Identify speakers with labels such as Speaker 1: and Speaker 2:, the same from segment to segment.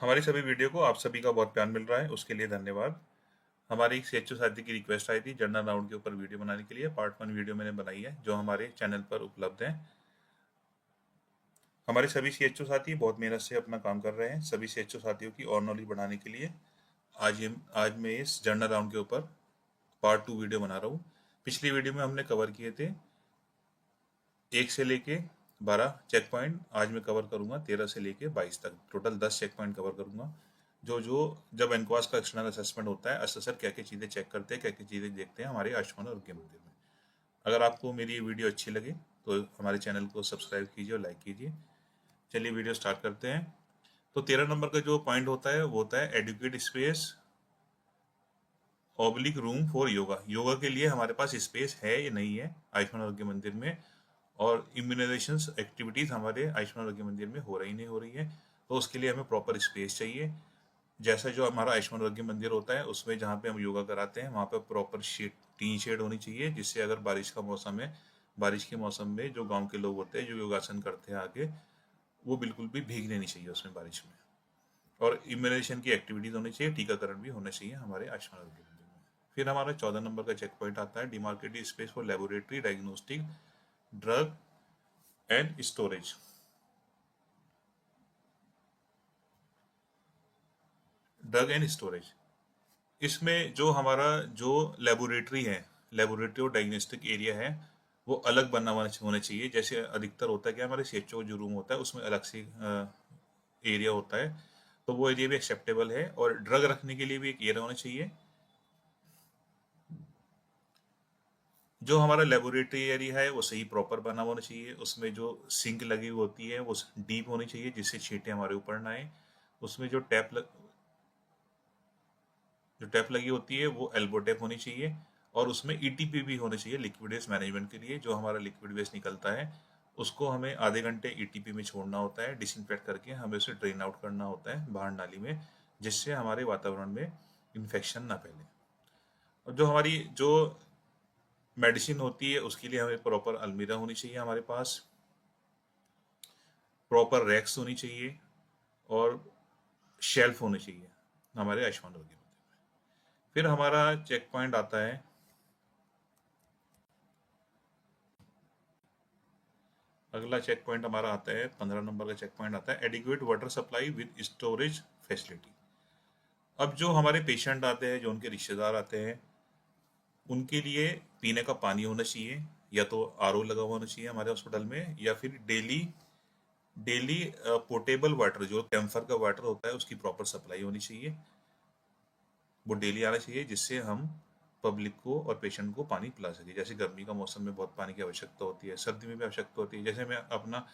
Speaker 1: हमारी सभी वीडियो को आप सभी का बहुत प्यार मिल रहा है, उसके लिए धन्यवाद। हमारी एक सीएचओ साथी की रिक्वेस्ट आई थी जनरल राउंड के ऊपर वीडियो बनाने के लिए। पार्ट 1 वीडियो मैंने बनाई है जो हमारे चैनल पर उपलब्ध है। हमारे सभी सीएचओ साथी बहुत मेहनत से अपना काम कर रहे हैं। सभी सीएचओ साथियों की और नॉलेज बढ़ाने के लिए आज मैं इस जनरल राउंड के ऊपर पार्ट 2 वीडियो बना रहा हूँ। पिछली वीडियो में हमने कवर किए थे 1 से लेके 12 चेक पॉइंट। आज मैं कवर करूंगा 13 से लेके 22 तक, टोटल 10 चेक पॉइंट कवर करूंगा। जो जो जब एनक्वास का एक्सटर्नल असेसमेंट होता है, असेसर क्या क्या चीज़ें चेक करते हैं, क्या क्या चीज़ें देखते हैं हमारे आयुष्मान आरोग्य मंदिर में। अगर आपको मेरी ये वीडियो अच्छी लगे तो हमारे चैनल को सब्सक्राइब कीजिए और लाइक कीजिए। चलिए वीडियो स्टार्ट करते हैं। तो 13 नंबर का जो पॉइंट होता है वो होता है adequate space oblique room for yoga. Yoga के लिए हमारे पास स्पेस है या नहीं है आयुष्मान आरोग्य मंदिर में, और इम्यूनाइजेशन एक्टिविटीज़ हमारे आयुष्मान आरोग्य मंदिर में हो रही नहीं हो रही है, तो उसके लिए हमें प्रॉपर स्पेस चाहिए। जैसा जो हमारा आयुष्मान आरोग्य मंदिर होता है उसमें जहाँ पे हम योगा कराते हैं वहाँ पे प्रॉपर शेड, टीन शेड होनी चाहिए, जिससे अगर बारिश का मौसम है, बारिश के मौसम में जो गांव के लोग होते हैं जो योगासन करते हैं आगे, वो बिल्कुल भी भीगने नहीं चाहिए उसमें बारिश में। और इम्यूनाइजेशन की एक्टिविटीज होनी चाहिए, टीकाकरण भी होना चाहिए हमारे आयुष्मान आरोग्य मंदिर में। फिर हमारा 14 नंबर का चेक पॉइंट आता है demarcated space for laboratory diagnostic drug and storage. Drug and storage, इसमें जो हमारा जो लेबोरेटरी है, लेबोरेटरी और डायग्नोस्टिक एरिया है, वो अलग बना हुआ होना चाहिए। जैसे अधिकतर होता है कि हमारे सीएचओ जो रूम होता है उसमें अलग से एरिया होता है, तो वो एरिया भी एक्सेप्टेबल है। और ड्रग रखने के लिए भी एक एरिया होना चाहिए। जो हमारा लेबोरेटरी एरिया है वो सही प्रॉपर बना होना चाहिए। उसमें जो सिंक लगी हुई होती है वो डीप होनी चाहिए जिससे छींटे हमारे ऊपर ना आए। उसमें जो टैप लगी होती है वो एल्बो टैप होनी चाहिए। और उसमें ईटीपी भी होना चाहिए लिक्विड वेस्ट मैनेजमेंट के लिए। जो हमारा लिक्विड वेस्ट निकलता है उसको हमें आधे घंटे ईटीपी में छोड़ना होता है, डिसइंफेक्ट करके हमें उसे ड्रेन आउट करना होता है बाहर नाली में, जिससे हमारे वातावरण में इन्फेक्शन ना फैले। और जो हमारी जो मेडिसिन होती है उसके लिए हमें प्रॉपर अलमीरा होनी चाहिए हमारे पास, प्रॉपर रैक्स होनी चाहिए, और शेल्फ होनी चाहिए हमारे आयुष्मान आरोग्य मंदिर में। फिर हमारा चेक पॉइंट आता है, अगला चेक पॉइंट हमारा आता है 15 नंबर का चेक पॉइंट आता है adequate water supply with storage facility. अब जो हमारे पेशेंट आते हैं, जो उनके रिश्तेदार आते हैं, उनके लिए पीने का पानी होना चाहिए, या तो आरओ लगा हुआ होना चाहिए हमारे हॉस्पिटल में, या फिर डेली डेली पोर्टेबल वाटर जो कैम्फर का वाटर होता है उसकी प्रॉपर सप्लाई होनी चाहिए। वो डेली आना चाहिए जिससे हम पब्लिक को और पेशेंट को पानी पिला सके। जैसे गर्मी का मौसम में बहुत पानी की आवश्यकता होती है, सर्दी में भी आवश्यकता होती है। जैसे मैं अपना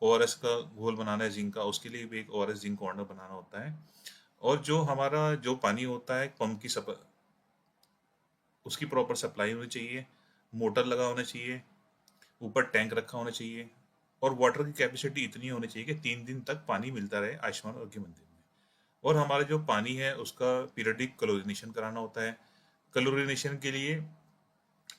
Speaker 1: ओआरएस का घोल बनाना है जिंक का, उसके लिए भी एक ओआरएस जिंक कॉर्नर बनाना होता है। और जो हमारा जो पानी होता है पंप की उसकी प्रॉपर सप्लाई होनी चाहिए, मोटर लगा होना चाहिए, ऊपर टैंक रखा होना चाहिए, और वाटर की कैपेसिटी इतनी होनी चाहिए कि 3 दिन तक पानी मिलता रहे आयुष्मान आरोग्य मंदिर में। और हमारा जो पानी है उसका पीरियडिक क्लोरिनेशन कराना होता है। क्लोरिनेशन के लिए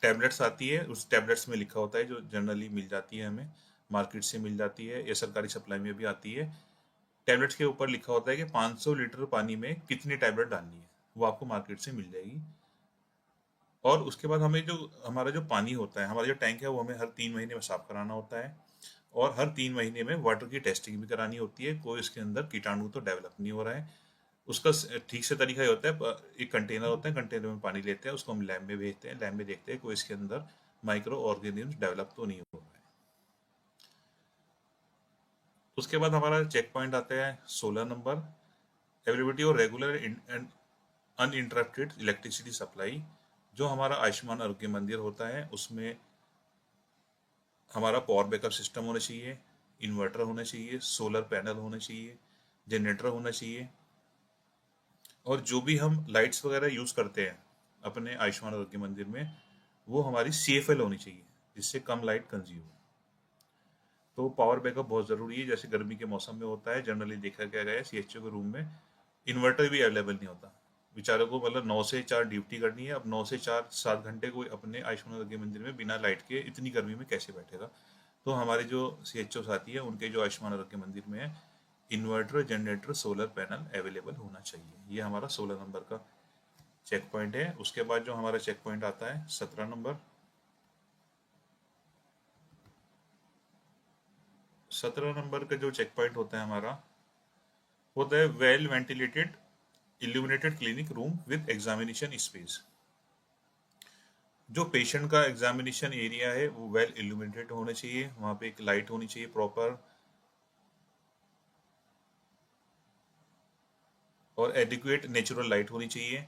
Speaker 1: टैबलेट्स आती है, उस टैबलेट्स में लिखा होता है, जो जनरली मिल जाती है हमें, मार्केट से मिल जाती है या सरकारी सप्लाई में भी आती है। टैबलेट्स के ऊपर लिखा होता है कि 500 लीटर पानी में कितनी टैबलेट डालनी है, वो आपको मार्केट से मिल जाएगी। और उसके बाद हमें जो हमारा जो पानी होता है, हमारा जो टैंक है, वो हमें हर 3 महीने में साफ कराना होता है। और हर 3 महीने में वाटर की टेस्टिंग भी करानी होती है, कोई इसके अंदर कीटाणु तो डेवलप नहीं हो रहा है। उसका ठीक से तरीका ये होता है, एक कंटेनर होता है, कंटेनर में पानी लेते हैं, उसको हम लैब में भेजते हैं, लैब में देखते हैं कोई इसके अंदर माइक्रो ऑर्गेनिज्म डेवलप तो नहीं हो रहा है। उसके बाद हमारा चेक पॉइंट आता है 16 नंबर अवेलेबिलिटी और regular and uninterrupted electricity supply. जो हमारा आयुष्मान आरोग्य मंदिर होता है उसमें हमारा पावर बैकअप सिस्टम होना चाहिए, इन्वर्टर होना चाहिए, सोलर पैनल होना चाहिए, जनरेटर होना चाहिए। और जो भी हम लाइट्स वगैरह यूज़ करते हैं अपने आयुष्मान आरोग्य मंदिर में, वो हमारी CFL होनी चाहिए, जिससे कम लाइट कंज्यूम हो। तो पावर बैकअप बहुत ज़रूरी है। जैसे गर्मी के मौसम में होता है, जनरली देखा क्या गया है सीएचओ के रूम में इन्वर्टर भी अवेलेबल नहीं होता। बेचारों को मतलब 9 से 4 ड्यूटी करनी है, अब 9 से 4 7 घंटे कोई अपने आयुष्मान आरोग्य मंदिर में बिना लाइट के इतनी गर्मी में कैसे बैठेगा। तो हमारे जो सीएचओ साथी है उनके जो आयुष्मान आरोग्य मंदिर में है, inverter, generator, solar panel available होना चाहिए। ये हमारा 16 नंबर का चेक पॉइंट है। उसके बाद जो हमारा चेक पॉइंट आता है 17 नंबर, 17 नंबर का जो चेक पॉइंट होता है हमारा, होता है well ventilated illuminated clinic room with examination space. जो पेशेंट का एग्जामिनेशन एरिया है वो वेल इल्यूमिनेटेड होना चाहिए, वहाँ पे एक लाइट होनी चाहिए प्रॉपर, और एडिक्वेट नेचुरल लाइट होनी चाहिए।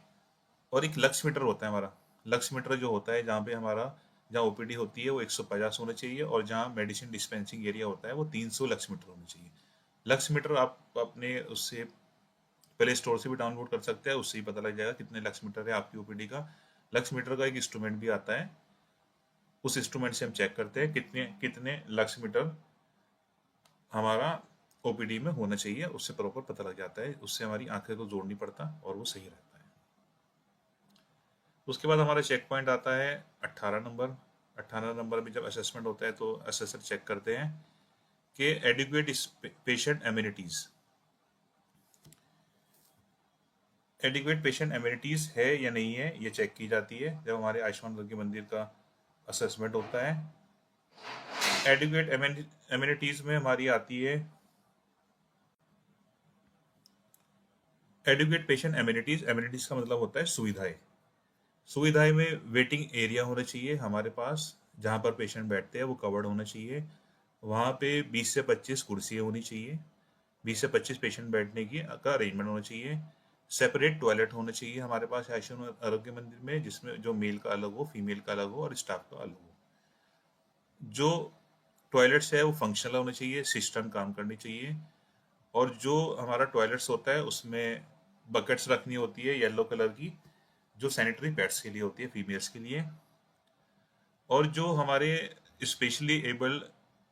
Speaker 1: और एक लक्स मीटर होता है हमारा, लक्स मीटर जो होता है जहाँ पे हमारा, जहाँ ओपीडी होती है वो 150 होना चाहिए, और जहाँ मेडिसिन डिस्पेंसिंग एरिया होता है वो 300 लक्स मीटर होना चाहिए। लक्स मीटर आप अपने उससे प्ले स्टोर से भी डाउनलोड कर सकते हैं, उससे ही पता लग जाएगा कितने लक्स मीटर है आपकी ओपीडी का। लक्स मीटर का एक इंस्ट्रूमेंट भी आता है, उस इंस्ट्रूमेंट से हम चेक करते हैं कितने कितने लक्स मीटर हमारा ओपीडी में होना चाहिए, उससे प्रॉपर पता लग जाता है, उससे हमारी आंखें को जोड़ नहीं पड़ता और वो सही रहता है। उसके बाद हमारा चेक पॉइंट आता है 18 नंबर। 18 नंबर में जब असेसमेंट होता है तो असेसर चेक करते हैं कि adequate patient amenities, adequate patient amenities है या नहीं है, ये चेक की जाती है जब हमारे आयुष्मान आरोग्य मंदिर का असेसमेंट होता है। एडिक्वेट एम्यूनिटीज में हमारी आती है एडिक्वेट पेशेंट एम्यूनिटीज। एम्यूनिटीज का मतलब होता है सुविधाएं। सुविधाएं में वेटिंग एरिया होना चाहिए हमारे पास, जहाँ पर पेशेंट बैठते हैं वो कवर्ड होना चाहिए। वहाँ पे 20 से 25 कुर्सियाँ होनी चाहिए, 20 से 25 पेशेंट बैठने की का अरेंजमेंट होना चाहिए। सेपरेट टॉयलेट होना चाहिए हमारे पास आयुष्मान आरोग्य मंदिर में, जिसमें जो मेल का अलग हो, फीमेल का अलग हो और स्टाफ का अलग हो। जो टॉयलेट्स है वो फंक्शनल होने चाहिए, सिस्टम काम करनी चाहिए। और जो हमारा टॉयलेट्स होता है उसमें बकेट्स रखनी होती है येलो कलर की, जो सैनिटरी पैड्स के लिए होती है फीमेल्स के लिए। और जो हमारे स्पेशली एबल्ड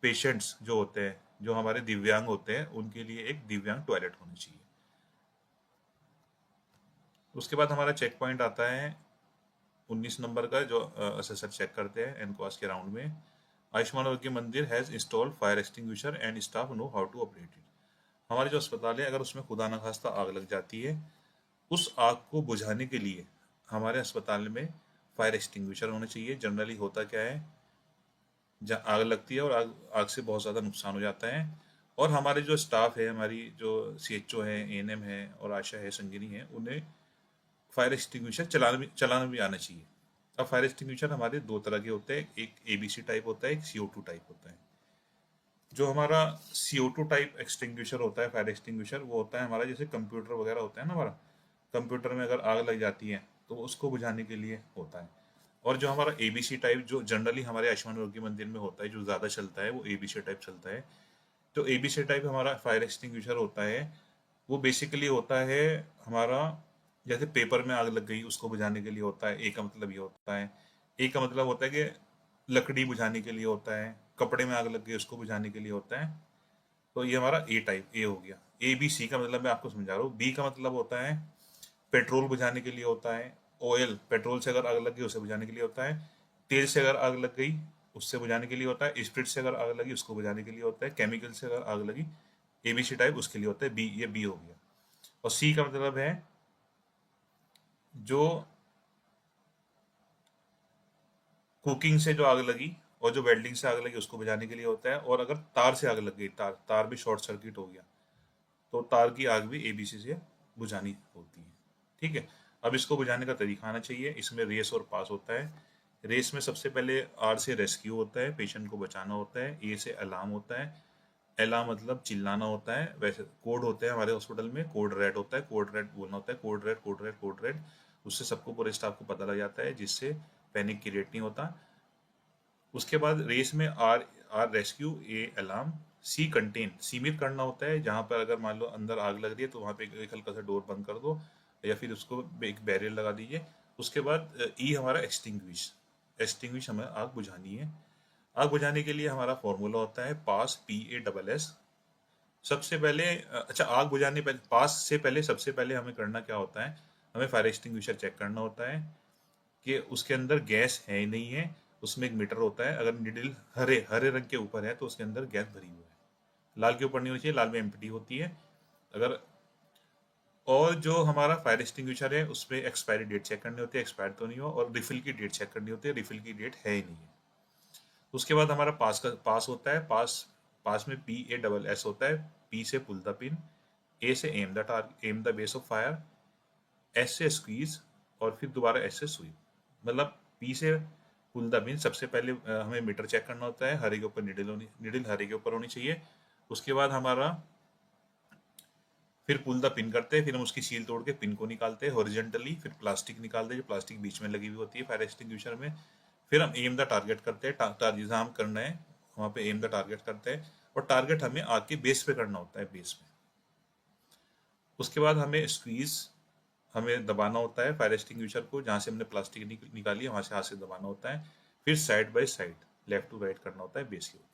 Speaker 1: पेशेंट्स जो होते हैं, जो हमारे दिव्यांग होते हैं, उनके लिए एक दिव्यांग टॉयलेट होनी चाहिए। उसके बाद हमारा चेक पॉइंट आता है 19 नंबर का, जो असेसर चेक करते हैं एनक्वास के राउंड में। Ayushman Arogya Mandir has installed fire extinguisher and staff know how to operate it. हमारे जो अस्पताल है, अगर उसमें खुदा न खास्ता आग लग जाती है, उस आग को बुझाने के लिए हमारे अस्पताल में फायर एक्सटिंग्विशर होना चाहिए। जनरली होता क्या है, जब आग लगती है और आग आग से बहुत ज़्यादा नुकसान हो जाता है, और हमारे जो स्टाफ है, हमारी जो सीएचओ है, एएनएम है और आशा है, संगिनी है, उन्हें फायर एक्सटिंग्विशर चलाना भी आना चाहिए। अब फायर एक्सटिंग्विशर हमारे दो तरह के होते हैं, एक एबीसी टाइप होता है, एक CO2 टाइप होता है। जो हमारा CO2 टाइप एक्सटिंग्विशर होता है, फायर एक्सटिंग्विशर, वो होता है हमारा जैसे कंप्यूटर वगैरह होता है ना, हमारा कंप्यूटर में अगर आग लग जाती है तो उसको बुझाने के लिए होता है। और जो हमारा एबीसी टाइप, जो जनरली हमारे आयुष्मान आरोग्य मंदिर में होता है, जो ज़्यादा चलता है, वो एबीसी टाइप चलता है। जो एबीसी टाइप हमारा फायर एक्सटिंग्विशर होता है, वो बेसिकली होता है हमारा, जैसे पेपर में आग लग गई उसको बुझाने के लिए होता है, ए का मतलब ये होता है। ए का मतलब होता है कि लकड़ी बुझाने के लिए होता है, कपड़े में आग लग गई उसको बुझाने के लिए होता है। तो ये हमारा ए टाइप, ए हो गया। ए बी सी का मतलब मैं आपको समझा रहा हूँ। बी का मतलब होता है पेट्रोल बुझाने के लिए होता है, ऑयल, पेट्रोल से अगर आग लग गई उसे बुझाने के लिए होता है। तेल से अगर आग लग गई उससे बुझाने के लिए होता है। स्प्रिट से अगर आग लगी उसको बुझाने के लिए होता है। केमिकल से अगर आग लगी, एबीसी टाइप, उसके लिए होता है बी। ये बी हो गया। और सी का मतलब है जो कुकिंग से जो आग लगी और जो वेल्डिंग से आग लगी उसको बुझाने के लिए होता है। और अगर तार से आग लग गई, तार तार भी शॉर्ट सर्किट हो गया, तो तार की आग भी एबीसी से बुझानी होती है। ठीक है। अब इसको बुझाने का तरीका आना चाहिए। इसमें रेस और पास होता है। रेस में सबसे पहले आर से रेस्क्यू होता है, पेशेंट को बचाना होता है। ए से अलार्म होता है, अलार्म मतलब चिल्लाना होता है। वैसे कोड होते हैं हमारे हॉस्पिटल में, कोड रेड होता है, कोड रेड बोलना होता है, code red, code red, code red. उससे सबको, पूरे स्टाफ को पता लग जाता है, जिससे पैनिक क्रिएट नहीं होता। उसके बाद रेस में R R rescue, A alarm, C contain, सीमित करना होता है। जहाँ पर अगर मान लो अंदर आग लग रही है तो वहाँ पे एक हल्का सा डोर बंद कर दो, या फिर उसको एक बैरियर लगा दीजिए। उसके बाद ई हमारा एक्सटिंग्विश, एक्सटिंग्विश हमें आग बुझानी है। आग बुझाने के लिए हमारा फॉर्मूला होता है पास, PASS। सबसे पहले अच्छा, आग बुझाने पहले, पास से पहले, सबसे पहले हमें करना क्या होता है, हमें फायर एक्सटिंग्विशर चेक करना होता है कि उसके अंदर गैस है नहीं है। उसमें एक मीटर होता है, अगर निडल हरे हरे रंग के ऊपर है तो उसके अंदर गैस भरी हुई है। लाल के ऊपर नहीं होनी चाहिए, लाल में एम्प्टी होती है। अगर और जो हमारा फायर एक्सटिंग्विशर है उसमें एक्सपायरी डेट चेक करनी होती है, एक्सपायर तो नहीं हो, और रिफिल की डेट चेक करनी होती है, रिफिल की डेट है ही नहीं है। उसके बाद हमारा पास होता है। पास में PASS होता है। P से पुल द पिन, A से am the base of fire, S से स्क्वीज, और फिर दोबारा S से स्वीप। मतलब P से पुल द पिन, सबसे पहले हमें मीटर चेक करना होता है, हरे के ऊपर निडिल हरे के ऊपर होनी चाहिए। उसके बाद हमारा फिर पुल द पिन करते हैं, फिर हम उसकी सील तोड़ के पिन को निकालते हैं हॉरिजेंटली, फिर प्लास्टिक निकालते हैं जो प्लास्टिक बीच में लगी हुई होती है फायर एक्सटिंग्विशर में। फिर हम एम द टारगेट करते हैं, टारगेट जहाँ हम करना है वहाँ पे एम द टारगेट करते हैं, और टारगेट हमें आग के बेस पे करना होता है, बेस में। उसके बाद हमें स्क्वीज, हमें दबाना होता है फायर एक्सटिंग्विशर को, जहाँ से हमने प्लास्टिक निकाली है वहाँ से हाथ से दबाना होता है। फिर side by side, left to right करना होता है बेस के ऊपर।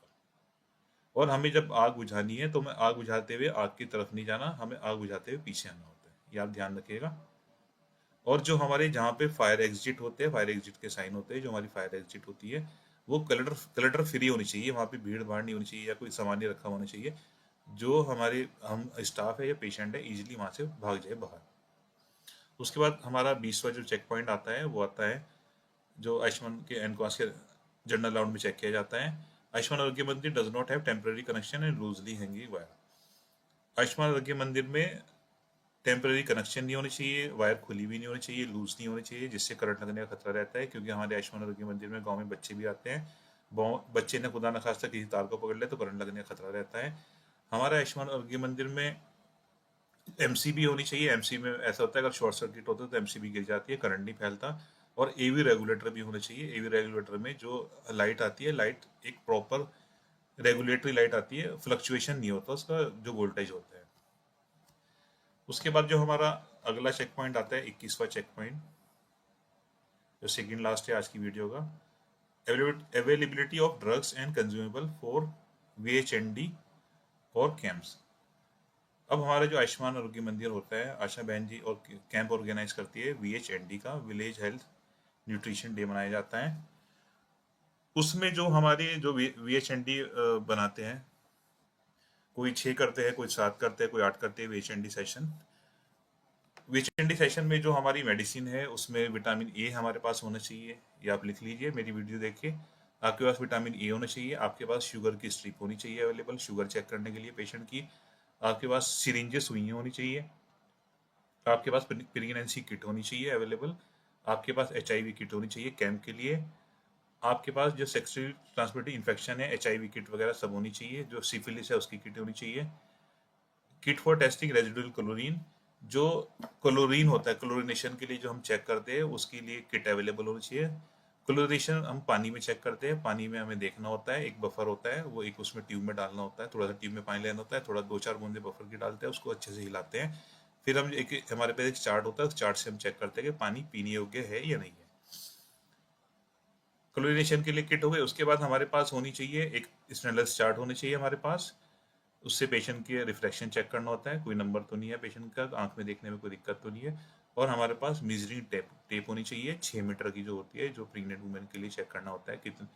Speaker 1: और हमें जब आग बुझानी है तो हमें आग बुझाते हुए आग की तरफ नहीं जाना, हमें आग बुझाते हुए पीछे आना होता है, ये आप ध्यान रखिएगा। और जो हमारे जहाँ पे फायर एग्जिट होते हैं, फायर एग्जिट के साइन होते हैं, जो हमारी फायर एग्जिट होती है वो कलटर फ्री होनी चाहिए, वहाँ पे भीड़ भाड़ नहीं होनी चाहिए या कोई सामान नहीं रखा होना चाहिए, जो हमारे हम स्टाफ है या पेशेंट है इजीली वहाँ से भाग जाए बाहर। उसके बाद हमारा 20वां जो चेक पॉइंट आता है वो आता है जो आयुष्मान के एनकॉस के जनरल राउंड में चेक किया जाता है। आयुष्मान आरोग्य मंदिर does not have temporary connection and loosely hanging wire. Ayushman Arogya मंदिर में टेम्पररी कनेक्शन नहीं होनी चाहिए, वायर खुली भी नहीं होनी चाहिए, लूज नहीं होनी चाहिए, जिससे करंट लगने का खतरा रहता है, क्योंकि हमारे आयुष्मान आरोग्य मंदिर में गांव में बच्चे भी आते हैं। बच्चे ने खुदा न खास्ता किसी तार को पकड़ ले तो करंट लगने का खतरा रहता है। हमारे आयुष्मान आरोग्य मंदिर में MCB होनी चाहिए। MCB में ऐसा होता है अगर शॉर्ट सर्किट होता है तो MCB गिर जाती है, करंट नहीं फैलता। और AV रेगुलेटर भी होना चाहिए। AV रेगुलेटर में जो लाइट आती है, लाइट एक प्रॉपर रेगुलेटरी लाइट आती है, फ्लक्चुएशन नहीं होता उसका जो वोल्टेज होता है। उसके बाद जो हमारा अगला चेक पॉइंट आता है 21वां चेक पॉइंट, जो सेकेंड लास्ट है आज की वीडियो का, availability of drugs and consumable for VHND और कैंप्स। अब हमारा जो आयुष्मान आरोग्य मंदिर होता है, आशा बहन जी और कैंप ऑर्गेनाइज करती है VHND का, विलेज हेल्थ न्यूट्रिशन डे मनाया जाता है। उसमें जो हमारे जो VHND बनाते हैं, कोई 6 करते हैं, कोई 7 करते हैं, कोई 8 करते हैं VHND सेशन। VHND सेशन में जो हमारी मेडिसिन है उसमें विटामिन A हमारे पास होना चाहिए, ये आप लिख लीजिए मेरी वीडियो देख के। आपके पास विटामिन A होना चाहिए, आपके पास शुगर की स्ट्रिप होनी चाहिए अवेलेबल, शुगर चेक करने के लिए पेशेंट की। आपके पास सिरिंजेस सुइयाँ होनी चाहिए, आपके पास प्रेगनेंसी किट होनी चाहिए अवेलेबल, आपके पास HIV किट होनी चाहिए कैंप के लिए, आपके पास जो सेक्सुअली ट्रांसमिटेड इन्फेक्शन है HIV किट वगैरह सब होनी चाहिए, जो सिफिलिस है उसकी किट होनी चाहिए। Kit for testing residual chlorine, जो क्लोरीन होता है क्लोरीनेशन के लिए जो हम चेक करते हैं उसके लिए किट अवेलेबल होनी चाहिए। क्लोरीनेशन हम पानी में चेक करते हैं, पानी में हमें देखना होता है, एक बफर होता है, वो एक उसमें ट्यूब में डालना होता है, थोड़ा सा ट्यूब में पानी लेना होता है, थोड़ा 2-4 बूंदे बफर की डालते हैं, उसको अच्छे से हिलाते हैं। फिर हम एक हमारे पास एक चार्ट होता है, उस चार्ट से हम चेक करते हैं कि पानी पीने योग्य है या नहीं है। क्लोरीनेशन के लिए किट हो गए। उसके बाद हमारे पास होनी चाहिए एक स्टेनलेस चार्ट होनी चाहिए हमारे पास, उससे पेशेंट की रिफ्लेक्शन चेक करना होता है, कोई नंबर तो नहीं है पेशेंट का, आंख में देखने में कोई दिक्कत तो नहीं है। और हमारे पास मेजरिंग टेप टेप होनी चाहिए 6 मीटर की जो होती है, जो प्रेग्नेंट वुमेन के लिए चेक करना होता है कितने।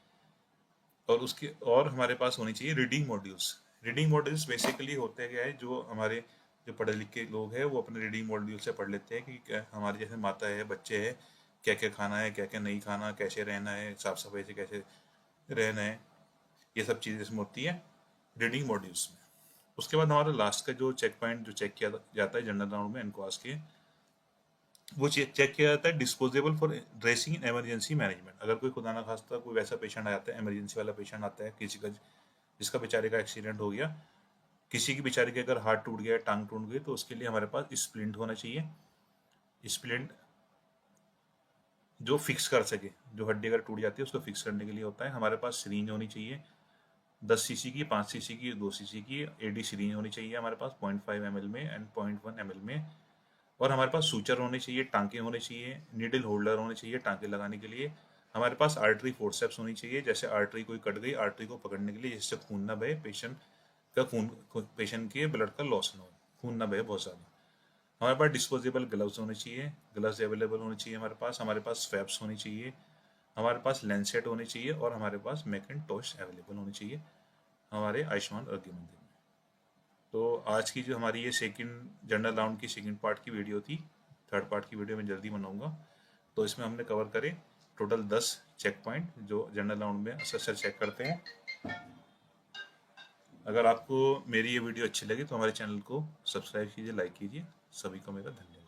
Speaker 1: और हमारे पास होनी चाहिए reading modules. Reading modules basically होते क्या है, जो हमारे जो पढ़े लिखे लोग हैं वो अपने रीडिंग मॉड्यूल से पढ़ लेते हैं कि हमारे जैसे माता है, बच्चे हैं, क्या क्या खाना है, क्या क्या नहीं खाना, कैसे रहना है, साफ सफाई से कैसे रहना है, ये सब चीज़ें इसमें होती है रीडिंग मॉड्यूल्स में। उसके बाद हमारा लास्ट का जो चेक पॉइंट जो चेक किया जाता है जनरल राउंड में एनकॉस के, वो चेक किया जाता है disposable for dressing in emergency management. अगर कोई खुदा ना खास्ता कोई वैसा पेशेंट आ जाता है, इमरजेंसी वाला पेशेंट आता है, किसी का जिसका बेचारे का एक्सीडेंट हो गया, किसी की बेचारे के अगर हाथ टूट गया, टांग टूट गई, तो उसके लिए हमारे पास स्प्लिंट होना चाहिए। स्प्लिंट जो फिक्स कर सके, जो हड्डी अगर टूट जाती है उसको फिक्स करने के लिए होता है। हमारे पास सिरिंज होनी चाहिए 10 cc की, 5 cc की, 2 cc की AD सिरिंज होनी चाहिए हमारे पास 0.5 ml में एंड 0.1 ml में। और हमारे पास सूचर होने चाहिए, टांके होने चाहिए, नीडल होल्डर होने चाहिए टांके लगाने के लिए। हमारे पास आर्टरी फोर्सेप्स होनी चाहिए, जैसे आर्टरी कोई कट गई, आर्टरी को पकड़ने के लिए, जिससे खून ना बहे, पेशेंट के ब्लड का लॉस ना हो, खून ना बहे बहुत ज़्यादा। हमारे पास डिस्पोजेबल ग्लव्स होने चाहिए, ग्लव्स अवेलेबल होने चाहिए हमारे पास स्वैप्स होनी चाहिए, हमारे पास लेंसेट होनी चाहिए, और हमारे पास मैकिन्टोश अवेलेबल होनी चाहिए हमारे आयुष्मान आरोग्य मंदिर में। तो आज की जो हमारी ये सेकंड जनरल राउंड की सेकंड पार्ट की वीडियो थी, थर्ड पार्ट की वीडियो मैं जल्दी बनाऊंगा। तो इसमें हमने कवर करे टोटल 10 चेक पॉइंट जो जनरल राउंड में अक्सर चेक करते हैं। अगर आपको मेरी ये वीडियो अच्छी लगी तो हमारे चैनल को सब्सक्राइब कीजिए, लाइक कीजिए। सभी को मेरा धन्यवाद।